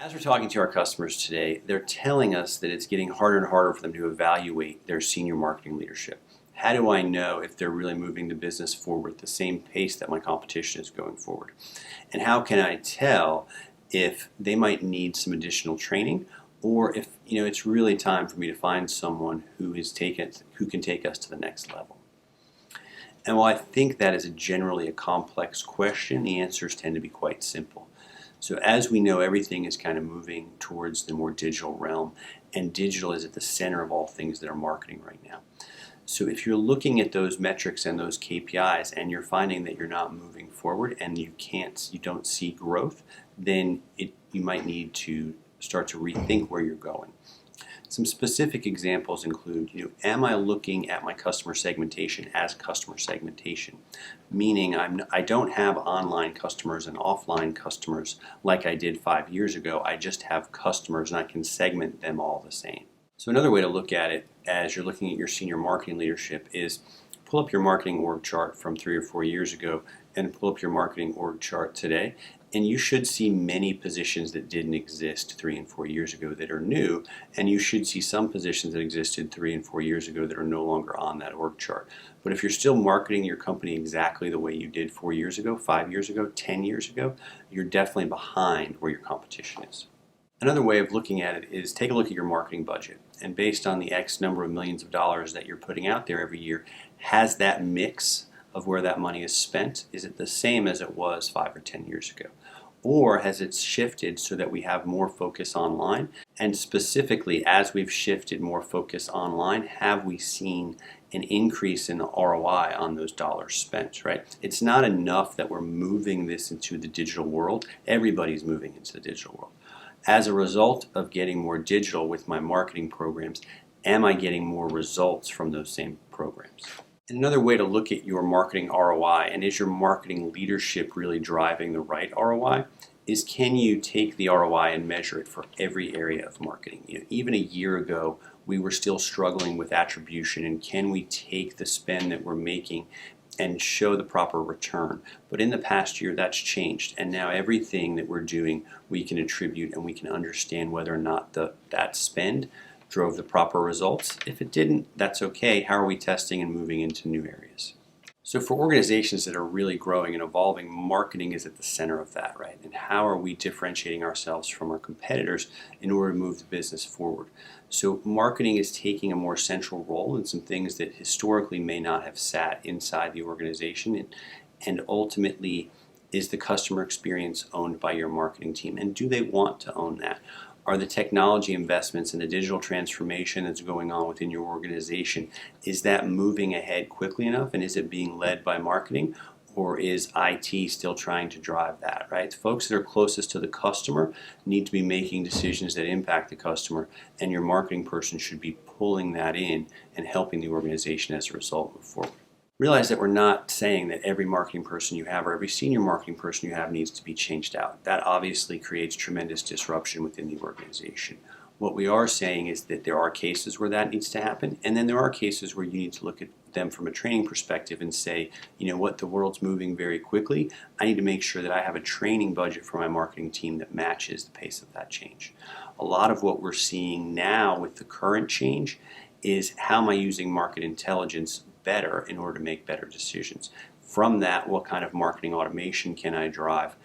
As we're talking to our customers today, they're telling us that it's getting harder and harder for them to evaluate their senior marketing leadership. How do I know if they're really moving the business forward at the same pace that my competition is going forward? And how can I tell if they might need some additional training, or if it's really time for me to find someone who can take us to the next level? And while I think that is generally a complex question, the answers tend to be quite simple. So as we know, everything is kind of moving towards the more digital realm, and digital is at the center of all things that are marketing right now. So if you're looking at those metrics and those KPIs and you're finding that you're not moving forward and you don't see growth, then you might need to start to rethink where you're going. Some specific examples include, am I looking at my customer segmentation as customer segmentation? Meaning I don't have online customers and offline customers like I did 5 years ago. I just have customers and I can segment them all the same. So another way to look at it as you're looking at your senior marketing leadership is pull up your marketing org chart from 3 or 4 years ago and pull up your marketing org chart today. And you should see many positions that didn't exist 3 and 4 years ago that are new, and you should see some positions that existed 3 and 4 years ago that are no longer on that org chart. But if you're still marketing your company exactly the way you did 4 years ago, 5 years ago, 10 years ago, you're definitely behind where your competition is. Another way of looking at it is take a look at your marketing budget, and based on the X number of millions of dollars that you're putting out there every year, has that mix of where that money is spent, is it the same as it was 5 or 10 years ago? Or has it shifted so that we have more focus online? And specifically, as we've shifted more focus online, have we seen an increase in the ROI on those dollars spent, right? It's not enough that we're moving this into the digital world. Everybody's moving into the digital world. As a result of getting more digital with my marketing programs, am I getting more results from those same programs? Another way to look at your marketing ROI, and is your marketing leadership really driving the right ROI, is can you take the ROI and measure it for every area of marketing? Even a year ago, we were still struggling with attribution, and can we take the spend that we're making and show the proper return? But in the past year, that's changed, and now everything that we're doing, we can attribute and we can understand whether or not that spend drove the proper results. If it didn't, that's okay. How are we testing and moving into new areas? So for organizations that are really growing and evolving, marketing is at the center of that, right? And how are we differentiating ourselves from our competitors in order to move the business forward? So marketing is taking a more central role in some things that historically may not have sat inside the organization, and ultimately, is the customer experience owned by your marketing team? And do they want to own that? Are the technology investments and the digital transformation that's going on within your organization, is that moving ahead quickly enough, and is it being led by marketing, or is IT still trying to drive that, right? Folks that are closest to the customer need to be making decisions that impact the customer, and your marketing person should be pulling that in and helping the organization as a result move forward. Realize that we're not saying that every marketing person you have or every senior marketing person you have needs to be changed out. That obviously creates tremendous disruption within the organization. What we are saying is that there are cases where that needs to happen, and then there are cases where you need to look at them from a training perspective and say, what, the world's moving very quickly. I need to make sure that I have a training budget for my marketing team that matches the pace of that change. A lot of what we're seeing now with the current change is how am I using market intelligence better in order to make better decisions. From that, what kind of marketing automation can I drive?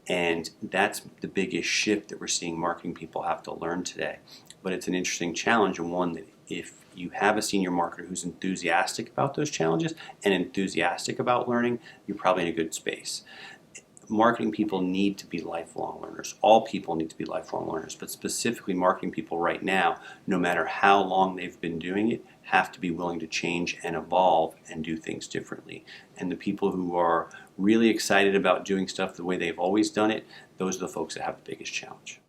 And that's the biggest shift that we're seeing marketing people have to learn today. But it's an interesting challenge, and one that if you have a senior marketer who's enthusiastic about those challenges and enthusiastic about learning, you're probably in a good space. Marketing people need to be lifelong learners. All people need to be lifelong learners, but specifically marketing people right now, no matter how long they've been doing it, have to be willing to change and evolve and do things differently. And the people who are really excited about doing stuff the way they've always done it, those are the folks that have the biggest challenge.